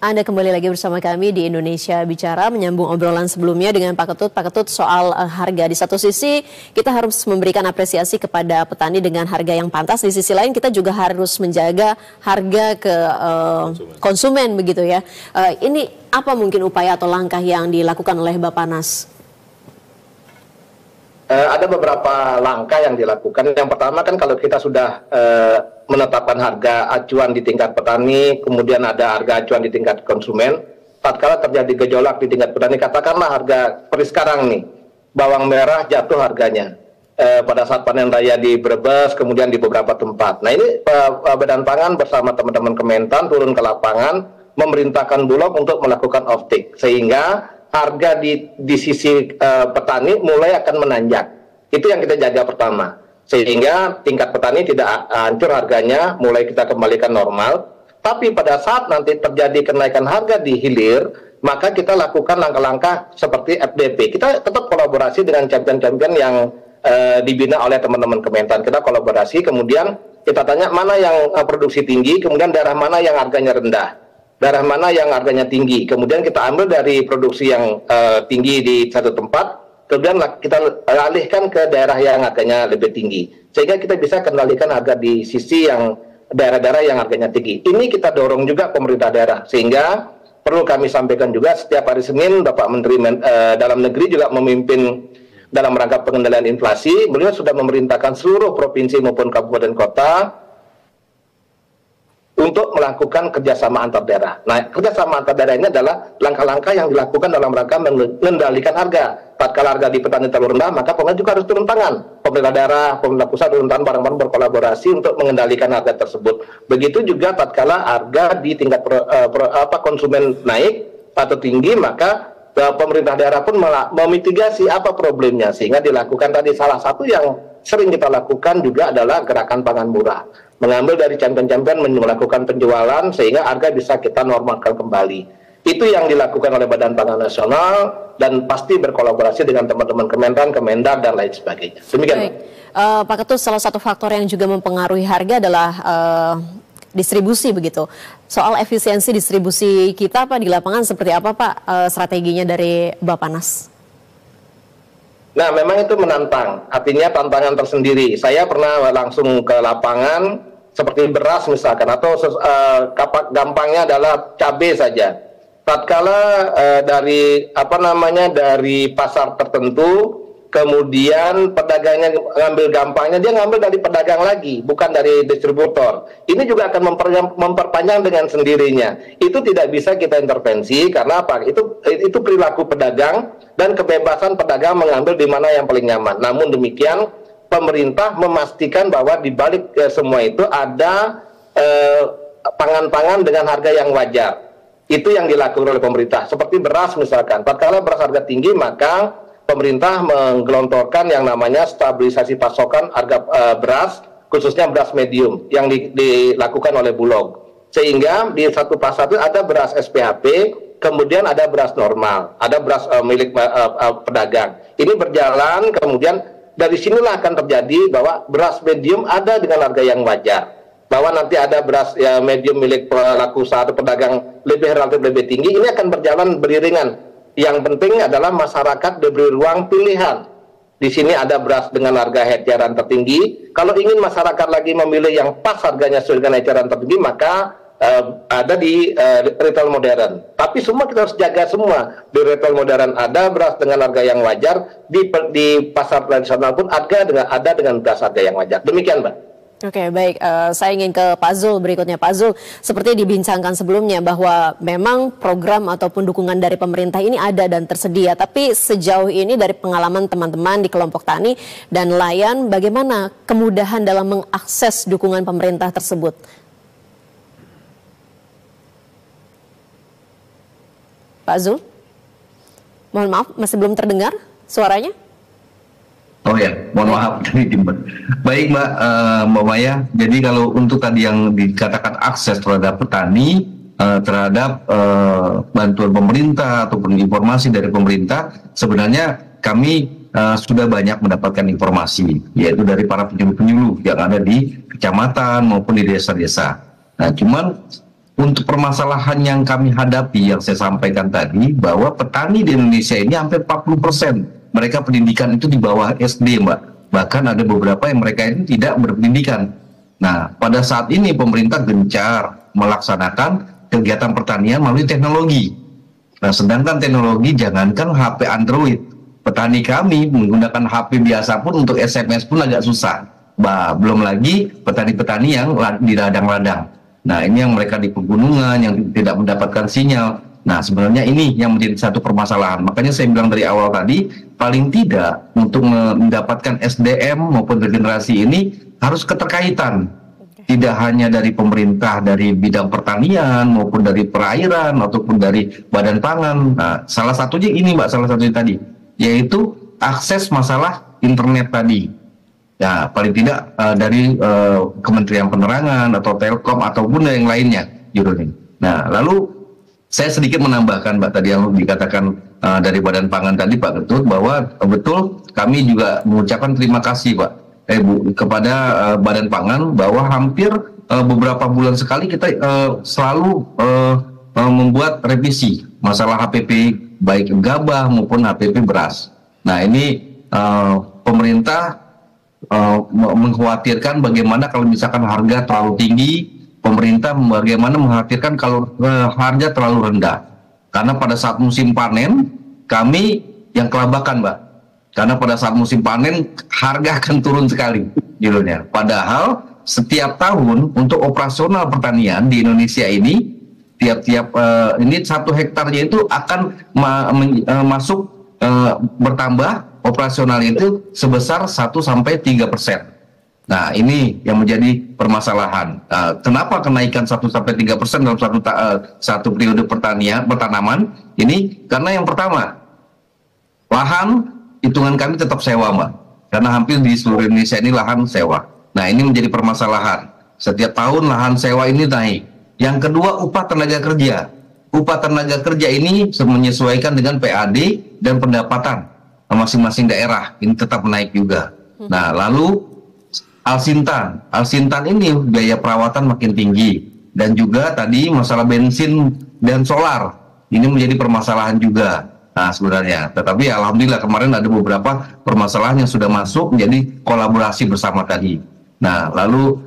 Anda kembali lagi bersama kami di Indonesia Bicara, menyambung obrolan sebelumnya dengan Pak Ketut. Pak Ketut, soal harga. Di satu sisi kita harus memberikan apresiasi kepada petani dengan harga yang pantas. Di sisi lain kita juga harus menjaga harga ke konsumen begitu ya. Ini apa mungkin upaya atau langkah yang dilakukan oleh Bappenas? Ada beberapa langkah yang dilakukan. Yang pertama kan kalau kita sudah menetapkan harga acuan di tingkat petani, kemudian ada harga acuan di tingkat konsumen, tatkala terjadi gejolak di tingkat petani, katakanlah harga seperti sekarang nih, bawang merah jatuh harganya pada saat panen raya di Brebes, kemudian di beberapa tempat. Nah ini Badan Pangan bersama teman-teman Kementan turun ke lapangan, memerintahkan Bulog untuk melakukan off-take, sehingga harga di sisi petani mulai akan menanjak. Itu yang kita jaga pertama, sehingga tingkat petani tidak hancur harganya, mulai kita kembalikan normal. Tapi pada saat nanti terjadi kenaikan harga di hilir, maka kita lakukan langkah-langkah seperti FDP. Kita tetap kolaborasi dengan champion-champion yang dibina oleh teman-teman Kementan. Kita kolaborasi, kemudian kita tanya mana yang produksi tinggi, kemudian daerah mana yang harganya rendah, daerah mana yang harganya tinggi. Kemudian kita ambil dari produksi yang tinggi di satu tempat, kemudian kita alihkan ke daerah yang harganya lebih tinggi, sehingga kita bisa kendalikan harga di sisi yang daerah-daerah yang harganya tinggi. Ini kita dorong juga pemerintah daerah, sehingga perlu kami sampaikan juga setiap hari Senin Bapak Menteri Dalam Negeri juga memimpin dalam rangka pengendalian inflasi. Beliau sudah memerintahkan seluruh provinsi maupun kabupaten kota untuk melakukan kerjasama antar daerah. Nah, kerjasama antar daerah ini adalah langkah-langkah yang dilakukan dalam rangka mengendalikan harga. Tatkala harga di petani terlalu rendah, maka pemerintah juga harus turun tangan. Pemerintah daerah, pemerintah pusat turun tangan, bareng-bareng berkolaborasi untuk mengendalikan harga tersebut. Begitu juga tatkala harga di tingkat konsumen naik atau tinggi, maka pemerintah daerah pun memitigasi apa problemnya, sehingga dilakukan tadi. Salah satu yang sering kita lakukan juga adalah gerakan pangan murah, mengambil dari champion-champion, melakukan penjualan sehingga harga bisa kita normalkan kembali. Itu yang dilakukan oleh Badan Pangan Nasional, dan pasti berkolaborasi dengan teman-teman Kementan, Kemendak, dan lain sebagainya. Demikian. Baik. Pak Ketut, salah satu faktor yang juga mempengaruhi harga adalah distribusi begitu. Soal efisiensi distribusi kita Pak di lapangan seperti apa Pak strateginya dari Bappenas? Nah, memang itu menantang, artinya tantangan tersendiri. Saya pernah langsung ke lapangan seperti beras misalkan, atau gampangnya adalah cabai saja. Tatkala dari pasar tertentu, kemudian pedagangnya ngambil gampangnya, dia ngambil dari pedagang lagi, bukan dari distributor. Ini juga akan memperpanjang dengan sendirinya. Itu tidak bisa kita intervensi, karena apa? Itu perilaku pedagang dan kebebasan pedagang mengambil di mana yang paling nyaman. Namun demikian, pemerintah memastikan bahwa di balik semua itu ada pangan-pangan dengan harga yang wajar. Itu yang dilakukan oleh pemerintah. Seperti beras misalkan, tatkala beras harga tinggi, maka pemerintah menggelontorkan yang namanya stabilisasi pasokan harga beras, khususnya beras medium yang dilakukan oleh Bulog. Sehingga di satu pasar itu ada beras SPHP, kemudian ada beras normal, ada beras milik pedagang. Ini berjalan, kemudian dari sinilah akan terjadi bahwa beras medium ada dengan harga yang wajar. Bahwa nanti ada beras medium milik pelaku usaha atau pedagang relatif lebih tinggi, ini akan berjalan beriringan. Yang penting adalah masyarakat diberi ruang pilihan. Di sini ada beras dengan harga eceran tertinggi. Kalau ingin masyarakat lagi memilih yang pas harganya sesuai dengan eceran tertinggi, maka ada di retail modern. Tapi semua kita harus jaga semua. Di retail modern ada beras dengan harga yang wajar, di pasar tradisional pun ada dengan beras harga yang wajar. Demikian, Mbak. Oke, baik. Saya ingin ke Pak Zul berikutnya. Pak Zul, seperti dibincangkan sebelumnya bahwa memang program ataupun dukungan dari pemerintah ini ada dan tersedia. Tapi sejauh ini dari pengalaman teman-teman di kelompok tani dan nelayan, bagaimana kemudahan dalam mengakses dukungan pemerintah tersebut? Pak Zul? Mohon maaf, masih belum terdengar suaranya? Oh ya, mohon maaf tadi Mbak. Baik Mbak Maya. Jadi kalau untuk tadi yang dikatakan akses terhadap petani terhadap bantuan pemerintah ataupun informasi dari pemerintah, sebenarnya kami sudah banyak mendapatkan informasi, yaitu dari para penyuluh-penyuluh yang ada di kecamatan maupun di desa-desa. Nah, cuman untuk permasalahan yang kami hadapi yang saya sampaikan tadi, bahwa petani di Indonesia ini hampir 40%. Mereka pendidikan itu di bawah SD, Mbak. Bahkan ada beberapa yang mereka ini tidak berpendidikan. Nah, pada saat ini pemerintah gencar melaksanakan kegiatan pertanian melalui teknologi. Nah, sedangkan teknologi jangankan HP Android. Petani kami menggunakan HP biasa pun untuk SMS pun agak susah. Belum lagi petani-petani yang di ladang-ladang. Nah, ini yang mereka di pegunungan yang tidak mendapatkan sinyal. Nah, sebenarnya ini yang menjadi satu permasalahan. Makanya saya bilang dari awal tadi, paling tidak untuk mendapatkan SDM maupun regenerasi ini harus keterkaitan. Tidak hanya dari pemerintah, dari bidang pertanian maupun dari perairan ataupun dari badan pangan. Nah, salah satunya ini Mbak, salah satunya tadi, yaitu akses masalah internet tadi. Ya, paling tidak dari Kementerian Penerangan atau Telkom ataupun yang lainnya, judulnya. Nah, lalu saya sedikit menambahkan Mbak tadi yang dikatakan dari Badan Pangan tadi Pak Ketut, bahwa betul kami juga mengucapkan terima kasih Pak Bu kepada Badan Pangan, bahwa hampir beberapa bulan sekali kita selalu membuat revisi masalah HPP baik gabah maupun HPP beras. Nah, ini pemerintah mengkhawatirkan bagaimana kalau misalkan harga terlalu tinggi, pemerintah bagaimana mengkhawatirkan kalau harga terlalu rendah. Karena pada saat musim panen, kami yang kelabakan, Mbak. Karena pada saat musim panen, harga akan turun sekali judulnya. Padahal setiap tahun untuk operasional pertanian di Indonesia ini, tiap-tiap ini 1 hektarnya itu akan masuk bertambah operasional itu sebesar 1-3%. Nah, ini yang menjadi permasalahan. Kenapa kenaikan 1-3% dalam satu periode pertanaman? Ini karena yang pertama, lahan hitungan kami tetap sewa, Mbak. Karena hampir di seluruh Indonesia ini lahan sewa. Nah, ini menjadi permasalahan. Setiap tahun lahan sewa ini naik. Yang kedua, upah tenaga kerja. Upah tenaga kerja ini menyesuaikan dengan PAD dan pendapatan masing-masing daerah. Ini tetap naik juga. Nah, lalu Alsintan ini biaya perawatan makin tinggi, dan juga tadi masalah bensin dan solar ini menjadi permasalahan juga. Nah, sebenarnya, tetapi alhamdulillah kemarin ada beberapa permasalahan yang sudah masuk menjadi kolaborasi bersama tadi. Nah, lalu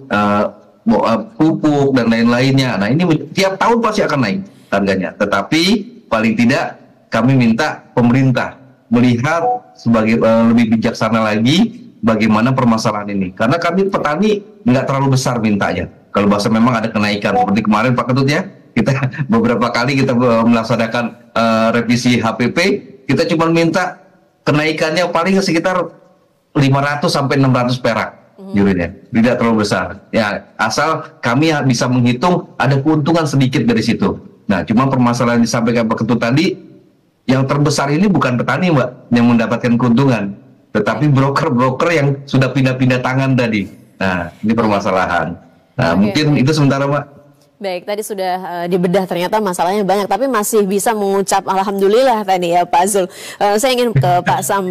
pupuk dan lain-lainnya. Nah, ini tiap tahun pasti akan naik harganya. Tetapi paling tidak kami minta pemerintah melihat sebagai lebih bijaksana lagi bagaimana permasalahan ini. Karena kami petani nggak terlalu besar mintanya. Kalau bahasa memang ada kenaikan. Seperti kemarin Pak Ketut ya, kita beberapa kali kita melaksanakan revisi HPP, kita cuma minta kenaikannya paling sekitar 500-600 perak. Jurinya. Tidak terlalu besar. Ya, asal kami bisa menghitung ada keuntungan sedikit dari situ. Nah, cuma permasalahan yang disampaikan Pak Ketut tadi, yang terbesar ini bukan petani, Mbak, yang mendapatkan keuntungan, tetapi broker-broker yang sudah pindah-pindah tangan tadi. Nah, ini permasalahan. Nah, mungkin itu sementara, Mbak. Baik, tadi sudah dibedah, ternyata masalahnya banyak, tapi masih bisa mengucap alhamdulillah tadi ya Pak Zul. Saya ingin ke Pak Sam.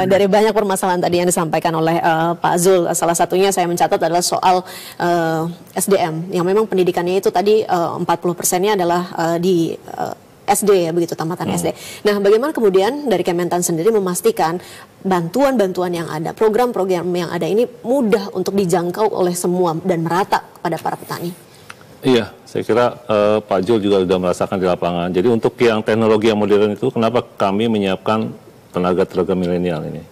Dari banyak permasalahan tadi yang disampaikan oleh Pak Zul, salah satunya saya mencatat adalah soal SDM, yang memang pendidikannya itu tadi 40%-nya adalah di SD ya, begitu tamatan SD. Nah, bagaimana kemudian dari Kementan sendiri memastikan bantuan-bantuan yang ada, program-program yang ada ini mudah untuk dijangkau oleh semua dan merata kepada para petani? Iya, saya kira Pak Jul juga sudah merasakan di lapangan. Jadi untuk yang teknologi yang modern itu, kenapa kami menyiapkan tenaga milenial ini?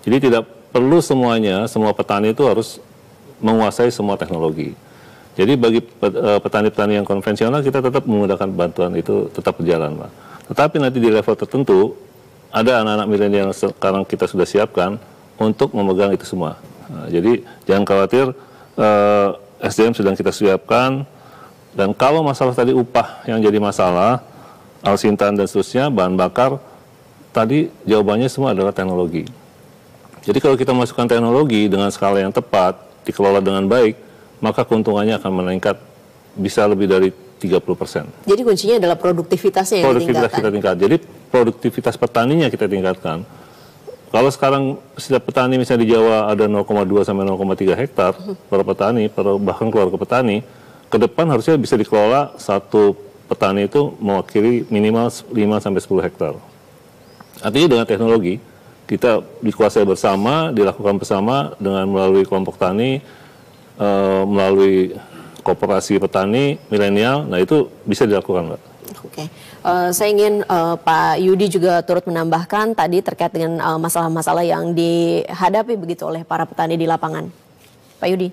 Jadi tidak perlu semuanya, semua petani itu harus menguasai semua teknologi. Jadi bagi petani-petani yang konvensional kita tetap menggunakan bantuan itu tetap berjalan, Pak. Tetapi nanti di level tertentu ada anak-anak milenial yang sekarang kita sudah siapkan untuk memegang itu semua. Nah, jadi jangan khawatir, SDM sedang kita siapkan, dan kalau masalah tadi upah yang jadi masalah, alsintan dan seterusnya, bahan bakar, tadi jawabannya semua adalah teknologi. Jadi kalau kita masukkan teknologi dengan skala yang tepat, dikelola dengan baik, maka keuntungannya akan meningkat bisa lebih dari 30%. Jadi kuncinya adalah produktivitasnya yang produktivitas kita tingkat. Jadi produktivitas petaninya kita tingkatkan. Kalau sekarang setiap petani misalnya di Jawa ada 0,2 sampai 0,3 hektar per petani, bahkan keluarga petani, ke depan harusnya bisa dikelola satu petani itu mewakili minimal 5 sampai 10 hektar. Artinya dengan teknologi kita dikuasai bersama, dilakukan bersama dengan melalui kelompok tani, melalui koperasi petani milenial, nah itu bisa dilakukan, Mbak. Oke, saya ingin Pak Yudi juga turut menambahkan tadi terkait dengan masalah-masalah yang dihadapi begitu oleh para petani di lapangan. Pak Yudi.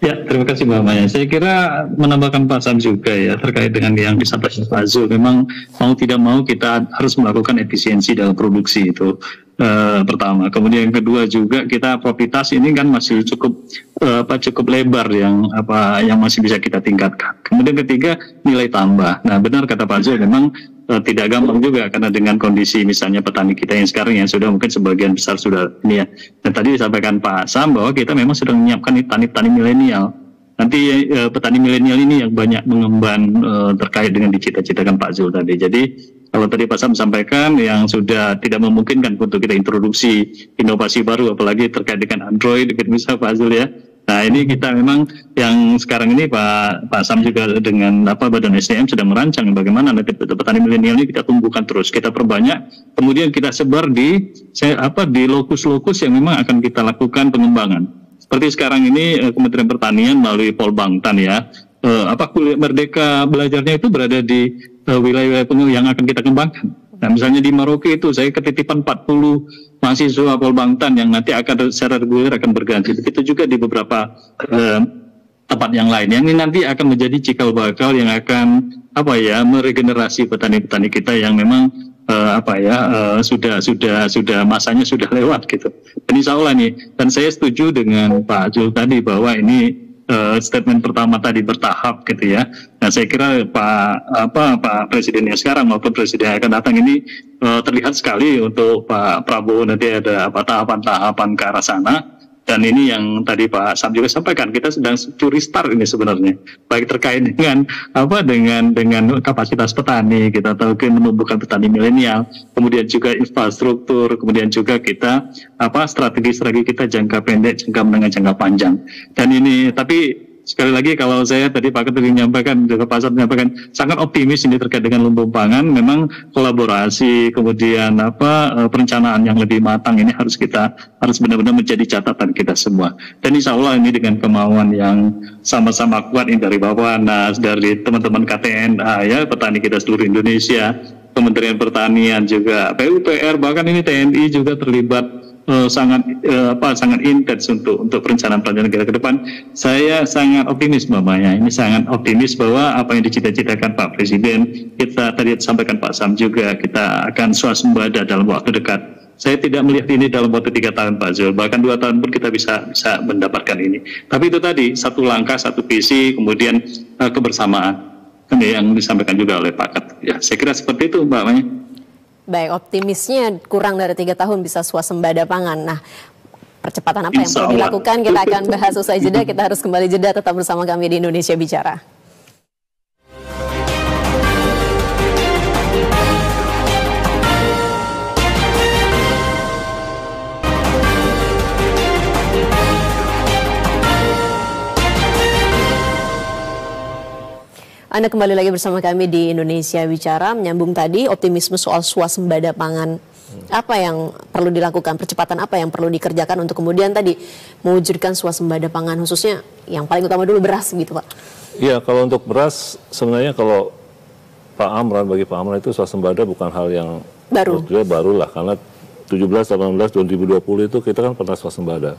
Ya, terima kasih Mbak Maya. Saya kira menambahkan Pak Sam juga ya terkait dengan yang disampaikan Pak Zul. Memang mau tidak mau kita harus melakukan efisiensi dalam produksi itu. Pertama, kemudian yang kedua juga kita profitas ini kan masih cukup lebar yang masih bisa kita tingkatkan. Kemudian ketiga nilai tambah. Nah benar kata Pak Zul, memang tidak gampang juga karena dengan kondisi misalnya petani kita yang sekarang yang sudah mungkin sebagian besar sudah ini ya. Dan tadi disampaikan Pak Sam bahwa kita memang sudah menyiapkan petani milenial. Nanti petani milenial ini yang banyak mengemban terkait dengan dicita-citakan Pak Zul tadi. Jadi kalau tadi Pak Sam sampaikan yang sudah tidak memungkinkan untuk kita introduksi inovasi baru, apalagi terkait dengan Android, bisa Pak Zul ya. Nah ini kita memang yang sekarang ini Pak Sam juga dengan Badan SDM sedang merancang bagaimana nanti petani milenial ini kita tumbuhkan terus, kita perbanyak, kemudian kita sebar di lokus-lokus yang memang akan kita lakukan pengembangan. Seperti sekarang ini Kementerian Pertanian melalui Polbangtan ya, kuliah merdeka belajarnya itu berada di wilayah-wilayah yang akan kita kembangkan. Nah misalnya di Merauke itu saya ketitipan 40 mahasiswa Polbangtan yang nanti akan secara reguler akan berganti. Begitu juga di beberapa tempat yang lain. Yang ini nanti akan menjadi cikal bakal yang akan meregenerasi petani-petani kita yang memang sudah masanya sudah lewat gitu. Dan insya Allah nih, dan saya setuju dengan Pak Jul tadi bahwa ini statement pertama tadi bertahap gitu ya. Nah saya kira Pak Presiden yang sekarang maupun Presiden yang akan datang ini terlihat sekali untuk Pak Prabowo nanti ada tahapan-tahapan ke arah sana. Dan ini yang tadi Pak Sam juga sampaikan, kita sedang curi start ini sebenarnya, baik terkait dengan dengan kapasitas petani, kita tahu menumbuhkan petani milenial, kemudian juga infrastruktur, kemudian juga kita strategi kita jangka pendek, jangka menengah, jangka panjang. Dan ini tapi sekali lagi kalau saya tadi Pak Ketua menyampaikan, juga Pak Sam menyampaikan sangat optimis ini terkait dengan lumbung pangan. Memang kolaborasi, kemudian perencanaan yang lebih matang ini harus benar-benar menjadi catatan kita semua. Dan insya Allah ini dengan kemauan yang sama-sama kuat ini dari Bappenas, dari teman-teman KTNA ya, petani kita seluruh Indonesia, Kementerian Pertanian juga, PUPR, bahkan ini TNI juga terlibat sangat intens untuk perencanaan kita ke depan. Saya sangat optimis Mbak Maya, ini sangat optimis bahwa apa yang dicita-citakan Pak Presiden, kita tadi sampaikan Pak Sam juga, kita akan swasembada dalam waktu dekat. Saya tidak melihat ini dalam waktu 3 tahun Pak Zul, bahkan 2 tahun pun kita bisa mendapatkan ini. Tapi itu tadi, satu langkah, satu visi, kemudian kebersamaan yang disampaikan juga oleh Pak Ket. Ya, saya kira seperti itu Mbak Maya. Baik, optimisnya kurang dari 3 tahun bisa swasembada pangan. Nah, percepatan apa yang perlu dilakukan? Kita akan bahas usai jeda. Kita harus kembali jeda, tetap bersama kami di Indonesia Bicara. Anda kembali lagi bersama kami di Indonesia Bicara, menyambung tadi optimisme soal swasembada pangan. Apa yang perlu dilakukan, percepatan apa yang perlu dikerjakan untuk kemudian tadi mewujudkan swasembada pangan, khususnya yang paling utama dulu beras gitu Pak? Iya, kalau untuk beras sebenarnya kalau bagi Pak Amran itu swasembada bukan hal yang baru lah, karena 17, 18, 2020 itu kita kan pernah swasembada.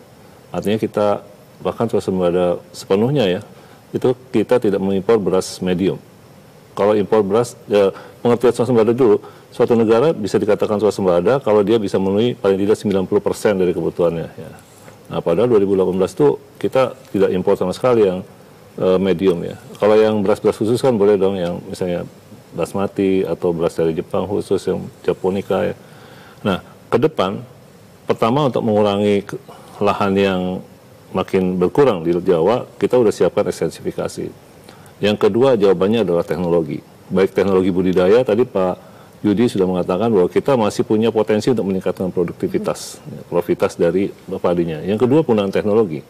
Artinya kita bahkan swasembada sepenuhnya ya, itu kita tidak mengimpor beras medium. Kalau impor beras, ya, pengertian swasembada dulu, suatu negara bisa dikatakan swasembada kalau dia bisa memenuhi paling tidak 90% dari kebutuhannya. Ya. Nah, padahal 2018 itu kita tidak impor sama sekali yang medium ya. Kalau yang beras-beras khusus kan boleh dong, yang misalnya basmati atau beras dari Jepang khusus yang Japonica ya. Nah, ke depan, pertama untuk mengurangi lahan yang makin berkurang di Jawa, kita udah siapkan ekstensifikasi. Yang kedua jawabannya adalah teknologi. Baik teknologi budidaya, tadi Pak Yudi sudah mengatakan bahwa kita masih punya potensi untuk meningkatkan produktivitas, profitabilitas dari padinya. Yang kedua penggunaan teknologi.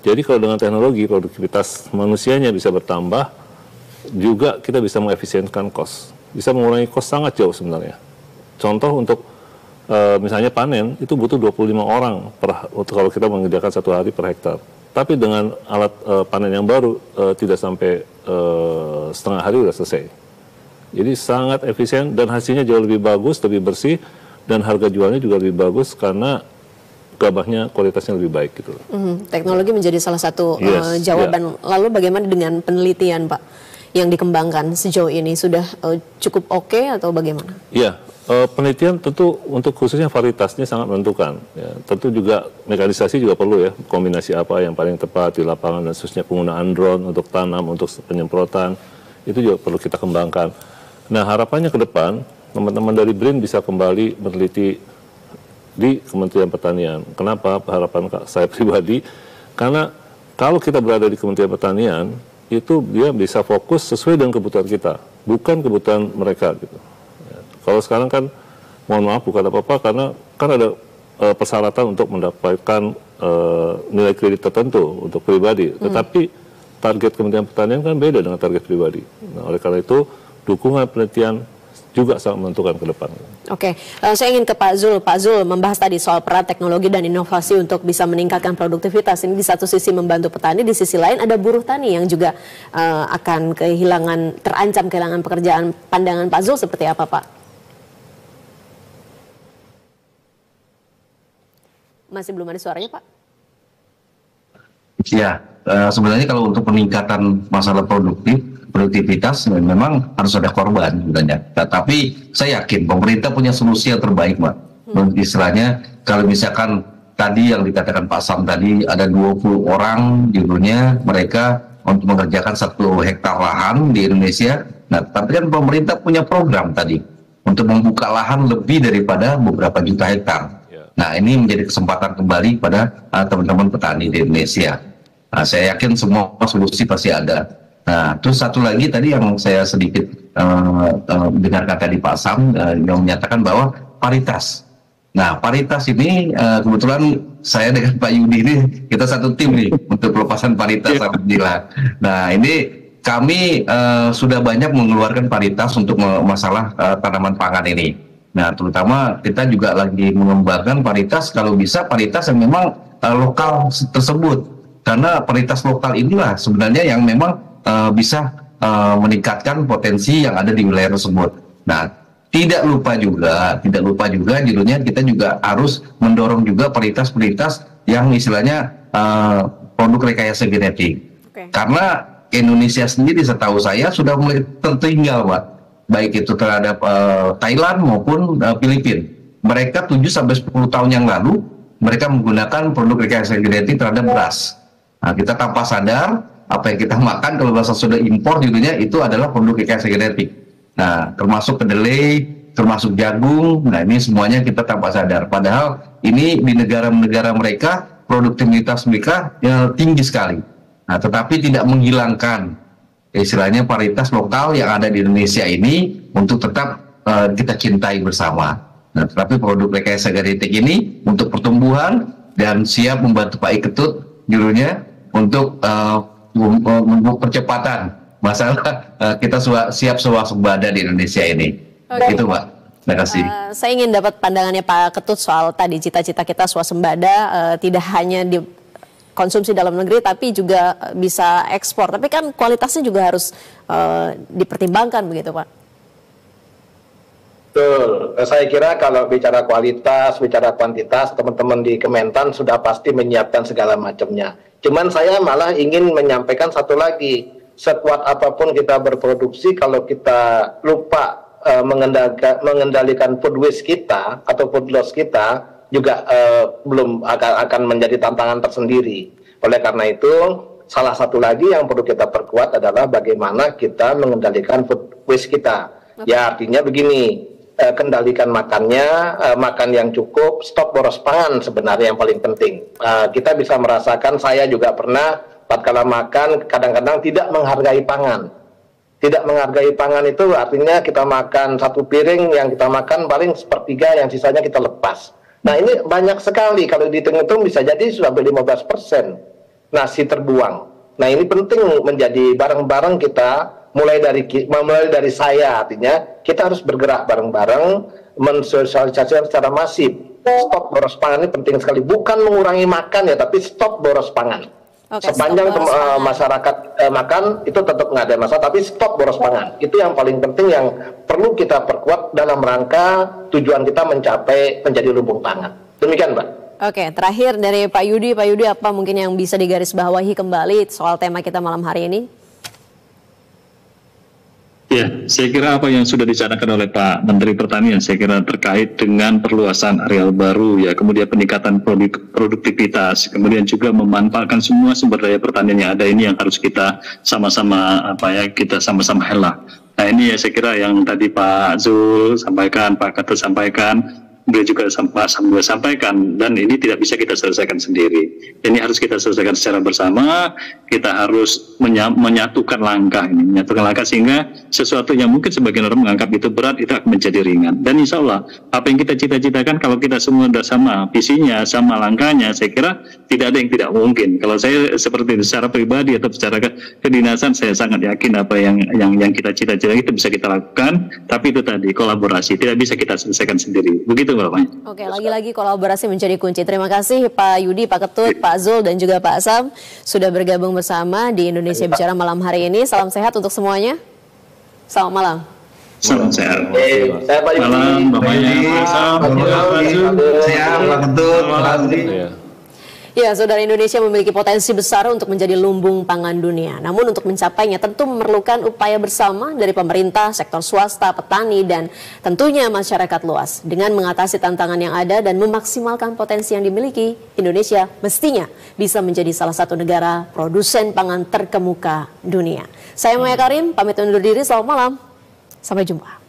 Jadi kalau dengan teknologi produktivitas manusianya bisa bertambah, juga kita bisa mengefisienkan cost. Bisa mengurangi cost sangat jauh sebenarnya. Contoh untuk misalnya panen itu butuh 25 orang kalau kita mengerjakan 1 hari per hektar. Tapi dengan alat panen yang baru tidak sampai setengah hari sudah selesai. Jadi sangat efisien dan hasilnya jauh lebih bagus, lebih bersih, dan harga jualnya juga lebih bagus karena gabahnya kualitasnya lebih baik gitu. Teknologi menjadi salah satu jawaban. Lalu bagaimana dengan penelitian Pak yang dikembangkan sejauh ini, sudah cukup oke atau bagaimana? Iya. Penelitian tentu untuk khususnya varietasnya sangat menentukan. Ya. Tentu juga mekanisasi juga perlu ya, kombinasi apa yang paling tepat di lapangan, dan khususnya penggunaan drone untuk tanam, untuk penyemprotan, itu juga perlu kita kembangkan. Nah harapannya ke depan, teman-teman dari BRIN bisa kembali meneliti di Kementerian Pertanian. Kenapa harapan saya pribadi? Karena kalau kita berada di Kementerian Pertanian, itu dia bisa fokus sesuai dengan kebutuhan kita, bukan kebutuhan mereka gitu. Kalau sekarang kan, mohon maaf bukan apa-apa, karena kan ada persyaratan untuk mendapatkan nilai kredit tertentu untuk pribadi. Tetapi target Kementerian Pertanian kan beda dengan target pribadi. Nah, oleh karena itu, dukungan penelitian juga sangat menentukan ke depan. Oke, saya ingin ke Pak Zul. Pak Zul membahas tadi soal peran teknologi dan inovasi untuk bisa meningkatkan produktivitas. Ini di satu sisi membantu petani, di sisi lain ada buruh tani yang juga akan terancam kehilangan pekerjaan. Pandangan Pak Zul seperti apa Pak? Masih belum ada suaranya, Pak? Ya, sebenarnya kalau untuk peningkatan masalah produktivitas memang harus ada korban sebenarnya. Tapi saya yakin pemerintah punya solusi yang terbaik, Mbak. Istilahnya kalau misalkan tadi yang dikatakan Pak Sam tadi, ada 20 orang di dunia mereka untuk mengerjakan 1 hektar lahan di Indonesia. Nah, tapi kan pemerintah punya program tadi untuk membuka lahan lebih daripada beberapa juta hektar. Nah, ini menjadi kesempatan kembali pada teman-teman petani di Indonesia. Nah, saya yakin semua solusi pasti ada. Nah, terus satu lagi tadi yang saya sedikit dengarkan tadi Pak Sam yang menyatakan bahwa paritas. Nah, paritas ini kebetulan saya dengan Pak Yudi ini kita satu tim nih untuk pelepasan paritas. Alhamdulillah. Nah, ini kami sudah banyak mengeluarkan paritas untuk masalah tanaman pangan ini. Nah, terutama kita juga lagi mengembangkan paritas, kalau bisa paritas yang memang lokal tersebut. Karena paritas lokal inilah sebenarnya yang memang bisa meningkatkan potensi yang ada di wilayah tersebut. Nah, tidak lupa juga judulnya kita juga harus mendorong juga paritas-paritas yang istilahnya produk rekayasa genetik. Karena Indonesia sendiri setahu saya sudah mulai tertinggal, Pak. Baik itu terhadap Thailand maupun Filipina. Mereka 7-10 tahun yang lalu mereka menggunakan produk rekayasa genetik terhadap beras. Nah, kita tanpa sadar apa yang kita makan kalau beras sudah impor judulnya itu adalah produk rekayasa genetik. Nah, termasuk kedelai, termasuk jagung. Nah, ini semuanya kita tanpa sadar. Padahal ini di negara-negara mereka produktivitas mereka tinggi sekali. Nah, tetapi tidak menghilangkan istilahnya paritas lokal yang ada di Indonesia ini untuk tetap kita cintai bersama. Nah, tetapi produk rekayasa genetik ini untuk pertumbuhan dan siap membantu Pak Iketut judulnya untuk percepatan masalah kita siap swasembada di Indonesia ini. Itu Mbak. Terima kasih. Saya ingin dapat pandangannya Pak Ketut soal tadi cita-cita kita swasembada tidak hanya di konsumsi dalam negeri tapi juga bisa ekspor. Tapi kan kualitasnya juga harus dipertimbangkan begitu Pak. Betul, saya kira kalau bicara kualitas, bicara kuantitas, teman-teman di Kementan sudah pasti menyiapkan segala macamnya. Cuman saya malah ingin menyampaikan satu lagi, sekuat apapun kita berproduksi, kalau kita lupa mengendalikan food waste kita atau food loss kita, juga belum akan menjadi tantangan tersendiri. Oleh karena itu, salah satu lagi yang perlu kita perkuat adalah bagaimana kita mengendalikan food waste kita. Ya artinya begini, kendalikan makannya, makan yang cukup, stop boros pangan sebenarnya yang paling penting. Kita bisa merasakan, saya juga pernah tatkala makan kadang-kadang tidak menghargai pangan. Tidak menghargai pangan itu artinya kita makan satu piring, yang kita makan paling sepertiga, yang sisanya kita lepas. Nah ini banyak sekali, kalau dihitung-hitung bisa jadi sudah 15% nasi terbuang. Nah ini penting menjadi bareng-bareng kita, mulai dari saya, artinya kita harus bergerak bareng-bareng mensosialisasikan secara masif. Stop boros pangan ini penting sekali, bukan mengurangi makan ya, tapi stop boros pangan. Sepanjang masyarakat makan itu tetap nggak ada masalah, tapi stop boros pangan itu yang paling penting, yang perlu kita perkuat dalam rangka tujuan kita mencapai menjadi lumbung pangan. Demikian Mbak. Oke, terakhir dari Pak Yudi apa mungkin yang bisa digarisbawahi kembali soal tema kita malam hari ini? Ya, saya kira apa yang sudah dicanakan oleh Pak Menteri Pertanian, saya kira terkait dengan perluasan areal baru, ya, kemudian peningkatan produktivitas, kemudian juga memanfaatkan semua sumber daya pertanian yang ada ini yang harus kita sama-sama kita sama-sama helah. Nah ini ya saya kira yang tadi Pak Zul sampaikan, Pak Ketut sampaikan, beliau juga sambil sampaikan, dan ini tidak bisa kita selesaikan sendiri. Ini harus kita selesaikan secara bersama. Kita harus menyatukan langkah ini, sehingga sesuatu yang mungkin sebagian orang menganggap itu berat itu akan menjadi ringan. Dan insya Allah apa yang kita cita-citakan, kalau kita semua sudah sama visinya, sama langkahnya, saya kira tidak ada yang tidak mungkin. Kalau saya seperti itu secara pribadi atau secara kedinasan, saya sangat yakin apa yang kita cita-citakan itu bisa kita lakukan. Tapi itu tadi kolaborasi, tidak bisa kita selesaikan sendiri. Begitu. Oke, lagi-lagi kolaborasi menjadi kunci. Terima kasih Pak Yudi, Pak Ketut, Pak Zul, dan juga Pak Asam sudah bergabung bersama di Indonesia Bicara malam hari ini. Salam sehat untuk semuanya. Selamat malam. Salam sehat. Saya Pak Yudi. Malam, Mbak Maya, Pak Asam, Pak Zul. Siap, Pak Ketut. Ya, saudara, Indonesia memiliki potensi besar untuk menjadi lumbung pangan dunia. Namun untuk mencapainya tentu memerlukan upaya bersama dari pemerintah, sektor swasta, petani, dan tentunya masyarakat luas. Dengan mengatasi tantangan yang ada dan memaksimalkan potensi yang dimiliki, Indonesia mestinya bisa menjadi salah satu negara produsen pangan terkemuka dunia. Saya Maya Karim, pamit undur diri, selamat malam. Sampai jumpa.